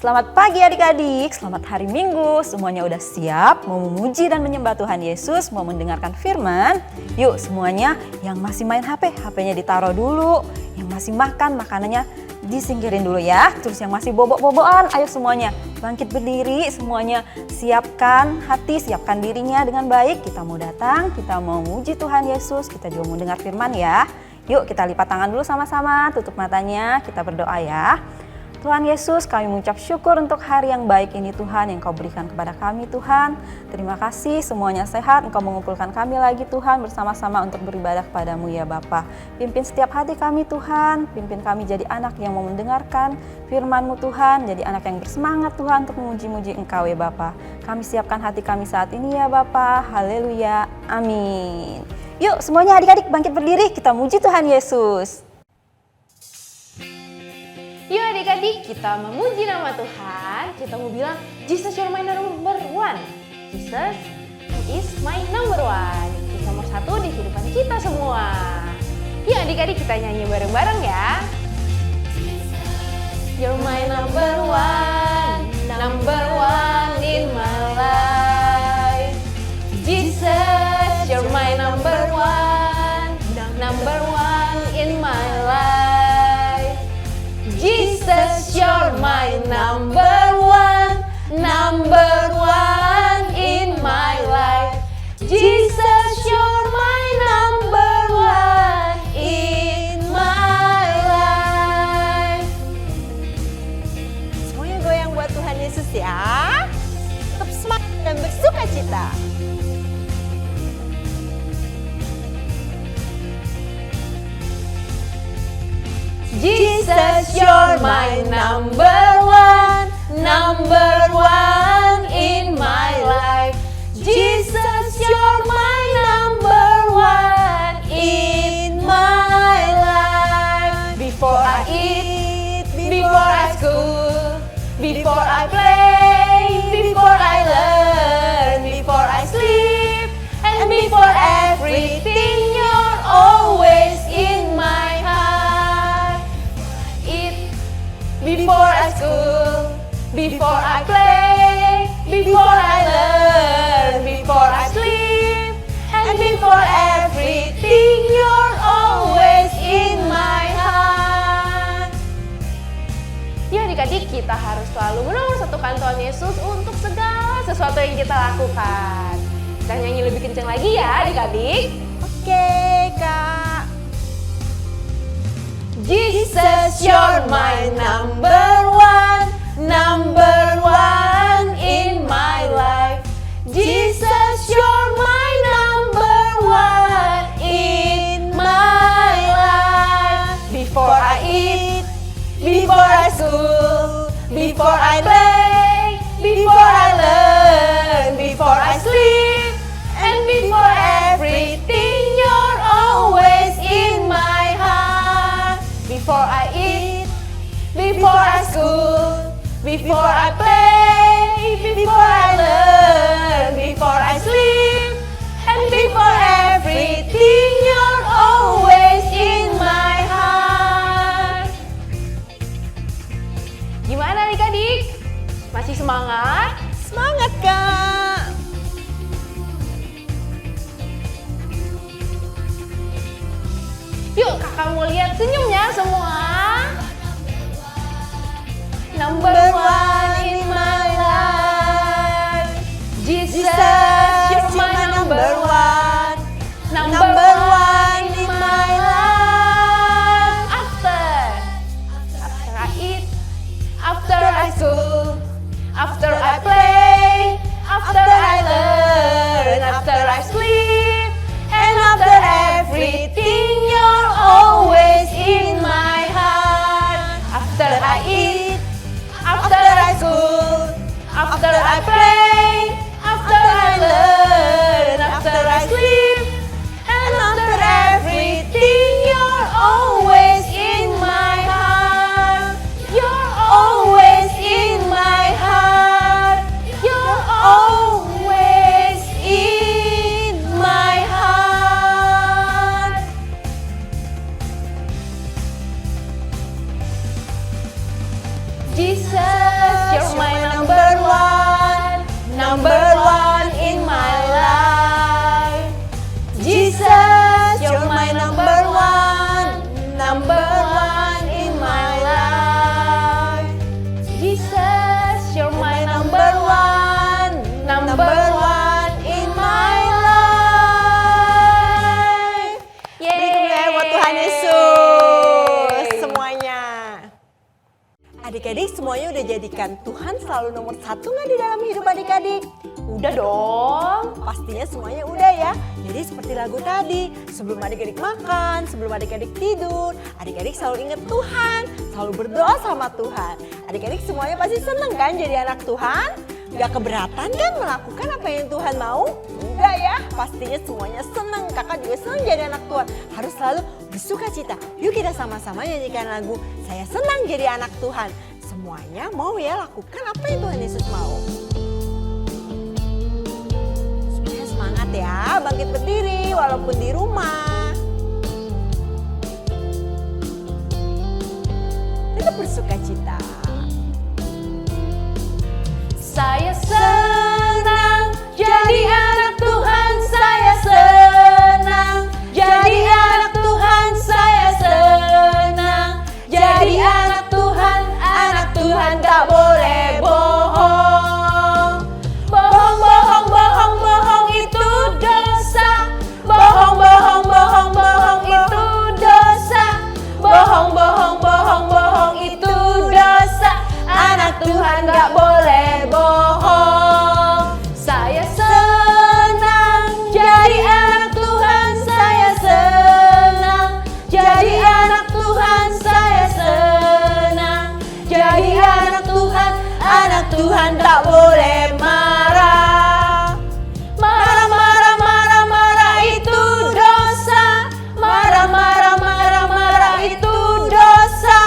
Selamat pagi adik-adik, selamat hari Minggu. Semuanya udah siap mau memuji dan menyembah Tuhan Yesus, mau mendengarkan firman? Yuk semuanya yang masih main HP, HP-nya ditaruh dulu. Yang masih makan, makanannya disingkirin dulu ya. Terus yang masih bobok-bobokan, ayo semuanya bangkit berdiri, semuanya siapkan hati, siapkan dirinya dengan baik. Kita mau datang, kita mau memuji Tuhan Yesus, kita juga mau dengar firman ya. Yuk kita lipat tangan dulu sama-sama, tutup matanya, kita berdoa ya. Tuhan Yesus, kami mengucap syukur untuk hari yang baik ini Tuhan yang Kau berikan kepada kami Tuhan. Terima kasih semuanya sehat, Engkau mengumpulkan kami lagi Tuhan bersama-sama untuk beribadah kepadamu ya Bapa. Pimpin setiap hati kami Tuhan, pimpin kami jadi anak yang mau mendengarkan firman-Mu Tuhan, jadi anak yang bersemangat Tuhan untuk memuji-muji Engkau ya Bapa. Kami siapkan hati kami saat ini ya Bapa, haleluya, amin. Yuk semuanya adik-adik bangkit berdiri, kita muji Tuhan Yesus. Yuk adik-adik, kita memuji nama Tuhan. Kita mau bilang, Jesus you're my number one. Jesus is my number one. Yesus nomor satu di kehidupan kita semua. Yuk adik-adik kita nyanyi bareng-bareng ya. You're my number one in my life. Jesus, you're my number one in my life. Jesus, you're my number one in my life. Jesus, you're my number one in my life. Semuanya goyang buat Tuhan Yesus ya. Tetap semangat dan bersuka cita. Jesus, you're my number one in my life. Jesus, you're my number one in my life. Before I eat, before I school, before I play, before I learn, before I sleep, and before everything, you're always in my heart. Before I school, before I play, before I learn, before I sleep, and before everything, you're always in my heart. Ya adik-adik, kita harus selalu menomorsatukan Tuhan Yesus untuk segala sesuatu yang kita lakukan. Kita nyanyi lebih kencang lagi ya adik-adik. Oke Kak. Jesus, you're my number one in my life. Jesus, you're my number one in my life. Before I eat, before I school, before I play, before I learn, before I sleep, and before everything, you're always in my heart. Before I eat, before I school, before I play, before I learn, before I sleep, and before everything, you're always in my heart. Gimana adik-adik? Masih semangat? Semangat Kak. Yuk kakak mau lihat senyumnya semua. Number one in my life. Jesus, you're my number one in my life. After I eat, after I school, after I play, after I learn, after I sleep, and after everything, you're always in my heart. After I eat, after I school, after I play, after I learn, after I sleep, and after everything, you're always in my heart. You're always in my heart. You're always in my heart. Jesus, you're semuanya udah jadikan Tuhan selalu nomor satu nggak di dalam hidup adik-adik? Udah dong. Pastinya semuanya udah ya. Jadi seperti lagu tadi, sebelum adik-adik makan, sebelum adik-adik tidur, adik-adik selalu ingat Tuhan, selalu berdoa sama Tuhan. Adik-adik semuanya pasti seneng kan jadi anak Tuhan? Gak keberatan kan melakukan apa yang Tuhan mau? Enggak ya, pastinya semuanya seneng. Kakak juga seneng jadi anak Tuhan. Harus selalu bersuka cita. Yuk kita sama-sama nyanyikan lagu Saya Senang Jadi Anak Tuhan. Semuanya mau ya lakukan apa yang Tuhan Yesus mau. Supaya semangat ya, bangkit berdiri walaupun di rumah. Tetap bersuka cita. Saya senang jadi anak Tuhan, saya senang jadi anak Tuhan, saya senang jadi anak Tuhan gak boleh bohong. Bohong, bohong, bohong, bohong itu dosa. Bohong, bohong, bohong, bohong itu dosa. Bohong, bohong, bohong, bohong itu dosa. Anak Tuhan gak boleh bohong. Saya senang jadi anak Tuhan, saya senang jadi anak Tuhan, saya senang jadi anak Tuhan tak boleh marah. Marah, marah, marah, marah itu dosa. Marah, marah, marah, marah itu dosa.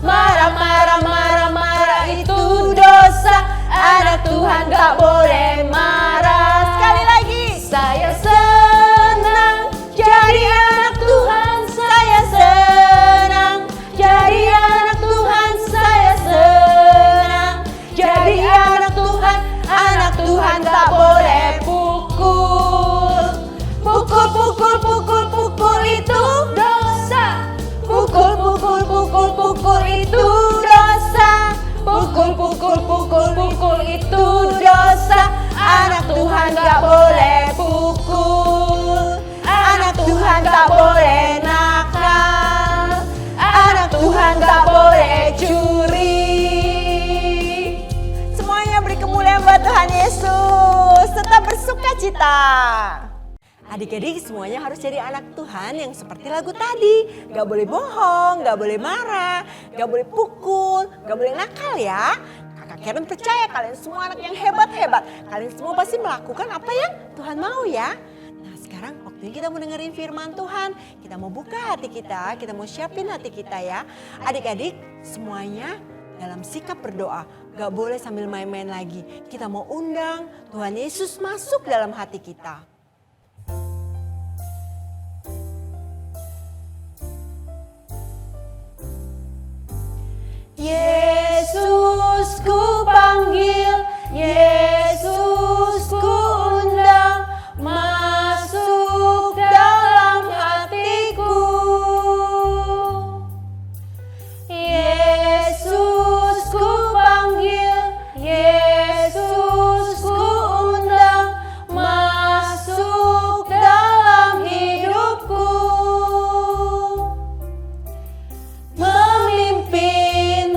Marah, marah, marah, marah itu dosa. Anak Tuhan gak boleh marah. Sekali lagi. Saya senang jadi anak Tuhan, saya senang jadi anak Tuhan, saya senang jadi anak Tuhan tak boleh pukul. Pukul, pukul, pukul, pukul itu dosa. Pukul, pukul, pukul, pukul itu dosa. Pukul, pukul, pukul, pukul itu dosa. Anak Tuhan gak boleh pukul. Anak Tuhan tak boleh nakal. Anak Tuhan tak boleh curi. Semuanya beri kemuliaan buat Tuhan Yesus. Tetap bersuka cita. Adik-adik semuanya harus jadi anak Tuhan yang seperti lagu tadi. Gak boleh bohong, gak boleh marah, gak boleh pukul, gak boleh nakal ya. Kakak Karen percaya kalian semua anak yang hebat-hebat. Kalian semua pasti melakukan apa yang Tuhan mau ya. Nah sekarang waktunya kita mau dengerin firman Tuhan. Kita mau buka hati kita mau siapin hati kita ya. Adik-adik semuanya dalam sikap berdoa. Gak boleh sambil main-main lagi. Kita mau undang Tuhan Yesus masuk dalam hati kita. Yesus ku panggil, Yesus ku undang, masuk dalam hatiku. Yesus ku panggil, Yesus ku undang, masuk dalam hidupku. Memimpin,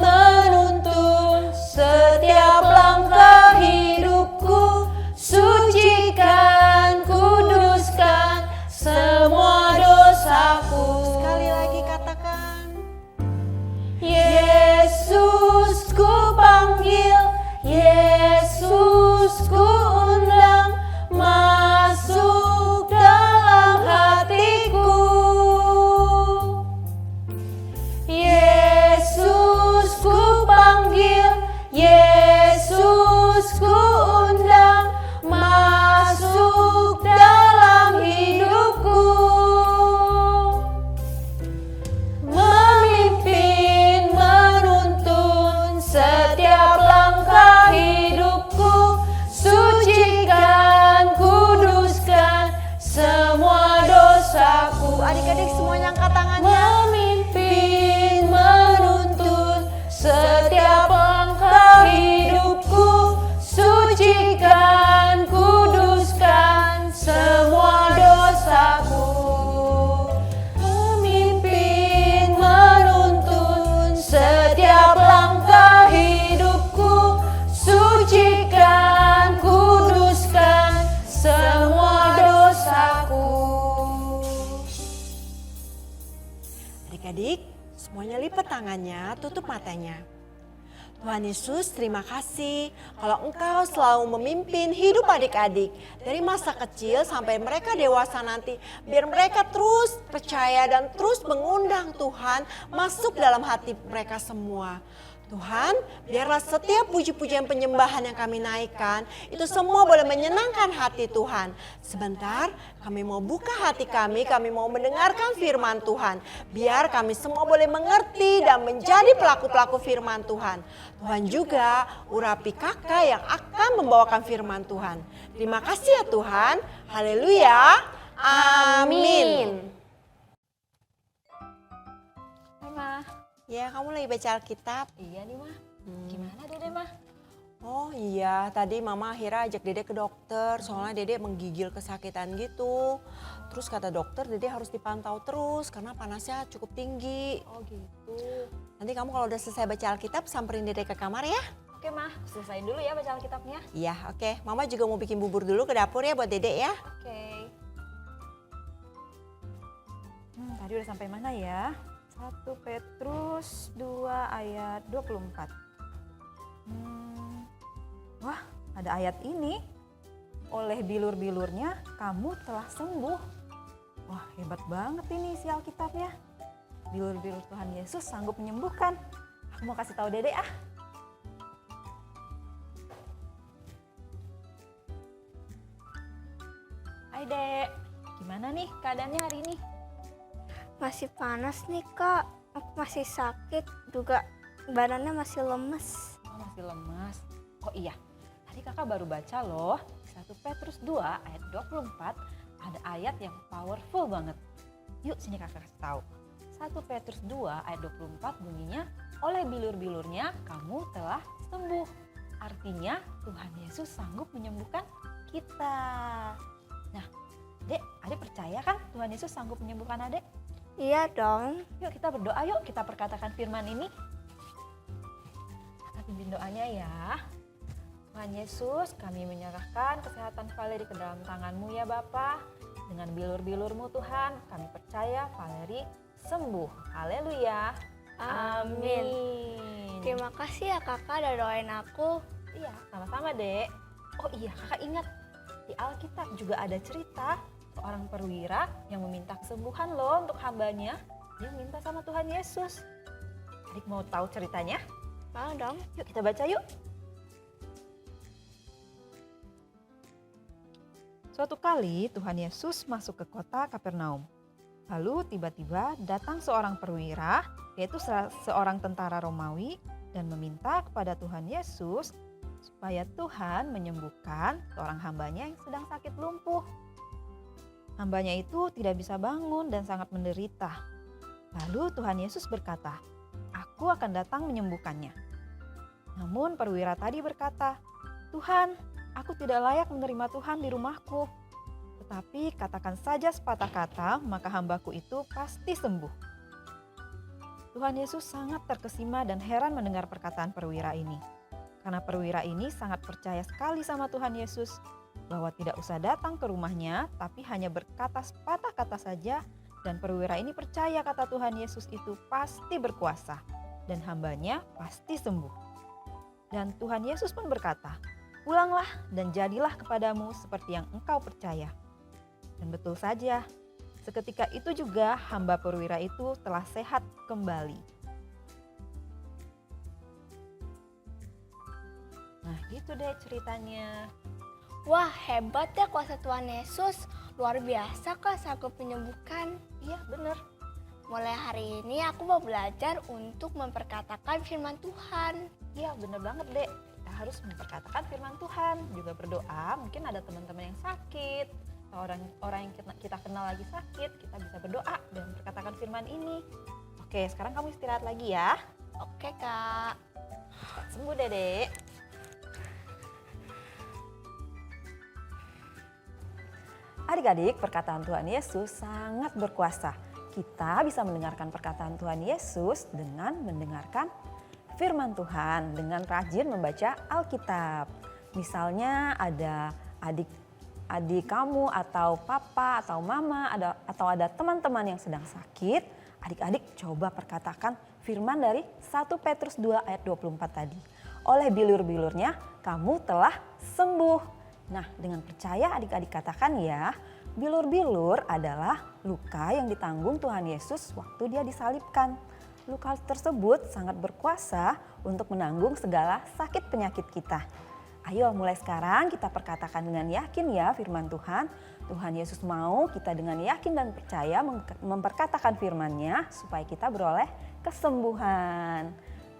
Adik-adik, semuanya lipat tangannya, tutup matanya. Tuhan Yesus, terima kasih kalau Engkau selalu memimpin hidup adik-adik dari masa kecil sampai mereka dewasa nanti. Biar mereka terus percaya dan terus mengundang Tuhan masuk dalam hati mereka semua. Tuhan, biarlah setiap puji-pujian penyembahan yang kami naikkan, itu semua boleh menyenangkan hati Tuhan. Sebentar, kami mau buka hati kami mau mendengarkan firman Tuhan. Biar kami semua boleh mengerti dan menjadi pelaku-pelaku firman Tuhan. Tuhan juga urapi kakak yang akan membawakan firman Tuhan. Terima kasih ya Tuhan. Haleluya. Amin. Hai Mah. Ya, kamu lagi baca Alkitab? Iya nih Mah. Gimana Dede Mah? Oh iya, tadi Mama akhirnya ajak Dede ke dokter, soalnya Dede menggigil kesakitan gitu. Terus kata dokter Dede harus dipantau terus karena panasnya cukup tinggi. Oh gitu. Nanti kamu kalau udah selesai baca Alkitab samperin Dede ke kamar ya. Oke Mah, selesain dulu ya baca Alkitabnya. Iya, oke. Mama juga mau bikin bubur dulu ke dapur ya buat Dede ya. Oke. Tadi udah sampai mana ya? 1 Petrus 2 ayat 24. Wah, ada ayat ini. Oleh bilur-bilurnya kamu telah sembuh. Wah, hebat banget ini isi Alkitabnya. Bilur-bilur Tuhan Yesus sanggup menyembuhkan. Aku mau kasih tahu Dede ah. Hai Dek, gimana nih keadaannya hari ini? Masih panas nih kak, aku masih sakit juga, badannya masih lemes. Oh, masih lemas. Oh iya, tadi kakak baru baca loh, 1 Petrus 2 ayat 24 ada ayat yang powerful banget. Yuk sini kakak kasih tahu. 1 Petrus 2 ayat 24 bunyinya, oleh bilur-bilurnya kamu telah sembuh. Artinya Tuhan Yesus sanggup menyembuhkan kita. Nah, Dek, Adek percaya kan Tuhan Yesus sanggup menyembuhkan Adek? Iya dong. Yuk kita berdoa, yuk kita perkatakan firman ini. Kakak pimpin doanya ya. Tuhan Yesus, kami menyerahkan kesehatan Valeri ke dalam tangan-Mu ya Bapa. Dengan bilur-bilur-Mu Tuhan, kami percaya Valeri sembuh. Haleluya. Amin. Terima kasih ya kakak udah doain aku. Iya, sama-sama Dek. Oh iya, kakak ingat di Alkitab juga ada cerita seorang perwira yang meminta kesembuhan loh untuk hambanya. Dia minta sama Tuhan Yesus. Adik mau tahu ceritanya? Mau dong. Yuk kita baca yuk. Suatu kali Tuhan Yesus masuk ke kota Kapernaum. Lalu tiba-tiba datang seorang perwira, yaitu seorang tentara Romawi, dan meminta kepada Tuhan Yesus supaya Tuhan menyembuhkan seorang hambanya yang sedang sakit lumpuh. Hambanya itu tidak bisa bangun dan sangat menderita. Lalu Tuhan Yesus berkata, "Aku akan datang menyembuhkannya." Namun perwira tadi berkata, "Tuhan, aku tidak layak menerima Tuhan di rumahku. Tetapi katakan saja sepatah kata, maka hambaku itu pasti sembuh." Tuhan Yesus sangat terkesima dan heran mendengar perkataan perwira ini. Karena perwira ini sangat percaya sekali sama Tuhan Yesus, bahwa tidak usah datang ke rumahnya, tapi hanya berkata sepatah kata saja, dan perwira ini percaya kata Tuhan Yesus itu pasti berkuasa, dan hambanya pasti sembuh. Dan Tuhan Yesus pun berkata, "Pulanglah dan jadilah kepadamu seperti yang engkau percaya." Dan betul saja, seketika itu juga hamba perwira itu telah sehat kembali. Nah gitu deh ceritanya. Wah hebat ya kuasa Tuhan Yesus, luar biasa kak sanggup menyembuhkan. Iya bener. Mulai hari ini aku mau belajar untuk memperkatakan firman Tuhan. Iya bener banget dek. Kita harus memperkatakan firman Tuhan. Juga berdoa, mungkin ada teman-teman yang sakit. Atau orang yang kita kenal lagi sakit. Kita bisa berdoa dan memperkatakan firman ini. Oke sekarang kamu istirahat lagi ya. Oke kak. Cepat sembuh deh dek. Adik-adik, perkataan Tuhan Yesus sangat berkuasa. Kita bisa mendengarkan perkataan Tuhan Yesus dengan mendengarkan firman Tuhan, dengan rajin membaca Alkitab. Misalnya ada adik kamu atau papa atau mama atau ada teman-teman yang sedang sakit, Adik-adik coba perkatakan firman dari 1 Petrus 2 ayat 24 tadi. Oleh bilur-bilurnya kamu telah sembuh. Nah, dengan percaya adik-adik katakan ya, bilur-bilur adalah luka yang ditanggung Tuhan Yesus waktu dia disalibkan. Luka tersebut sangat berkuasa untuk menanggung segala sakit penyakit kita. Ayo mulai sekarang kita perkatakan dengan yakin ya firman Tuhan. Tuhan Yesus mau kita dengan yakin dan percaya memperkatakan firman-Nya supaya kita beroleh kesembuhan.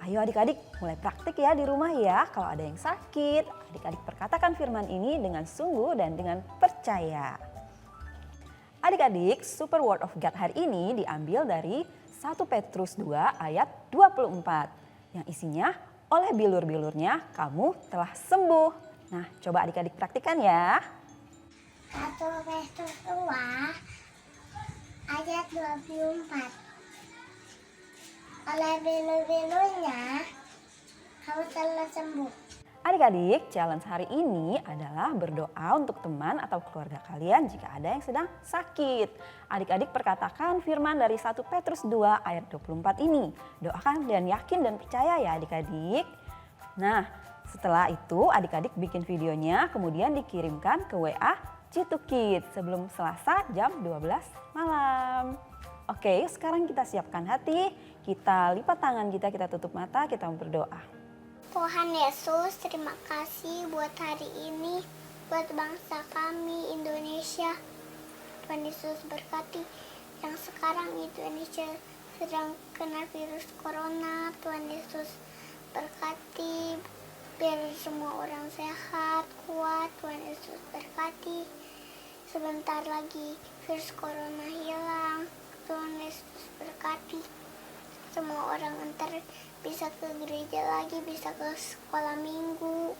Ayo adik-adik mulai praktik ya di rumah ya. Kalau ada yang sakit, adik-adik perkatakan firman ini dengan sungguh dan dengan percaya. Adik-adik, Super Word of God hari ini diambil dari 1 Petrus 2 ayat 24 yang isinya oleh bilur-bilurnya kamu telah sembuh. Nah, coba adik-adik praktikan ya. 1 Petrus 2 ayat 24. Oleh bilur-bilurnya kamu telah sembuh. Adik-adik, challenge hari ini adalah berdoa untuk teman atau keluarga kalian jika ada yang sedang sakit. Adik-adik perkatakan firman dari 1 Petrus 2 ayat 24 ini. Doakan dan yakin dan percaya ya adik-adik. Nah, setelah itu adik-adik bikin videonya kemudian dikirimkan ke WA Citukid sebelum Selasa jam 12 malam. Oke, sekarang kita siapkan hati, kita lipat tangan kita tutup mata, kita berdoa. Tuhan Yesus, terima kasih buat hari ini, buat bangsa kami Indonesia. Tuhan Yesus berkati yang sekarang Indonesia sedang kena virus corona. Tuhan Yesus berkati biar semua orang sehat, kuat. Tuhan Yesus berkati sebentar lagi virus corona hilang. Tuhan Yesus berkati semua orang antar bisa ke gereja lagi, bisa ke sekolah minggu.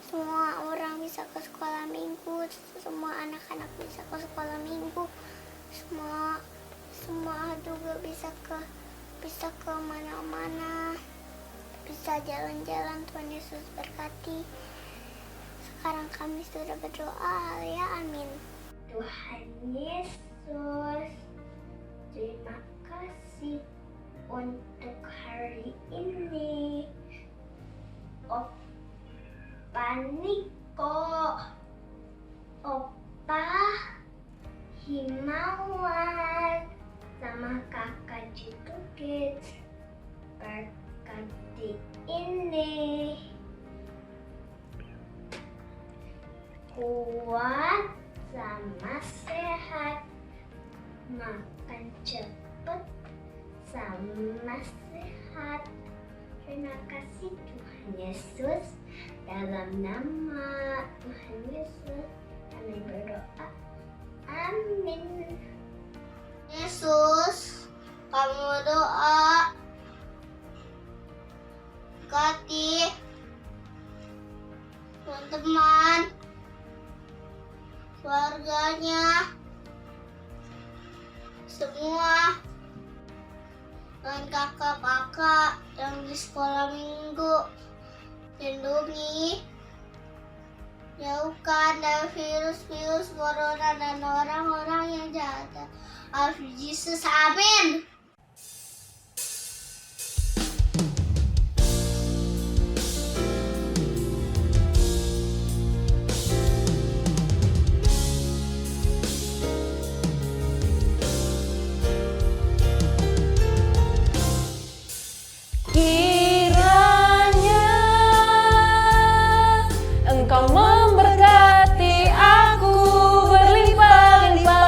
Semua orang bisa ke sekolah minggu, semua anak-anak bisa ke sekolah minggu. Semua juga bisa ke mana-mana. Bisa jalan-jalan. Tuhan Yesus berkati. Sekarang kami sudah berdoa ya, amin. Tuhan Yesus, terima kasih untuk hari ini. Opa Niko, Opa Himawan, sama kakak Citukid berkati ini. Kuat sama sehat, makan cepet sama sehat. Terima kasih Tuhan Yesus. Dalam nama Tuhan Yesus kami berdoa. Amin. Yesus, kamu doa berkati teman-teman, keluarganya, semua, dan kakak-kakak yang di sekolah minggu. Lindungi, jauhkan dari virus-virus corona dan orang-orang yang jahat. Amin Yesus, amin. Kiranya Engkau memberkati aku berlimpah-limpah.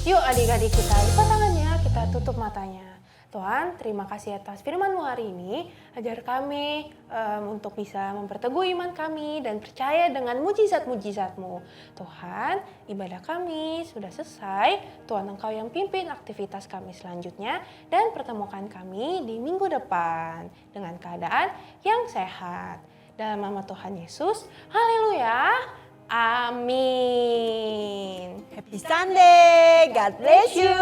Yuk adik-adik kita lipat tangannya, kita tutup matanya. Tuhan, terima kasih atas firman-Mu hari ini. Ajar kami untuk bisa memperteguh iman kami dan percaya dengan mujizat-mujizat-Mu. Tuhan, ibadah kami sudah selesai. Tuhan, Engkau yang pimpin aktivitas kami selanjutnya. Dan pertemukan kami di minggu depan dengan keadaan yang sehat. Dalam nama Tuhan Yesus, haleluya. Amin. Happy Sunday, God bless you.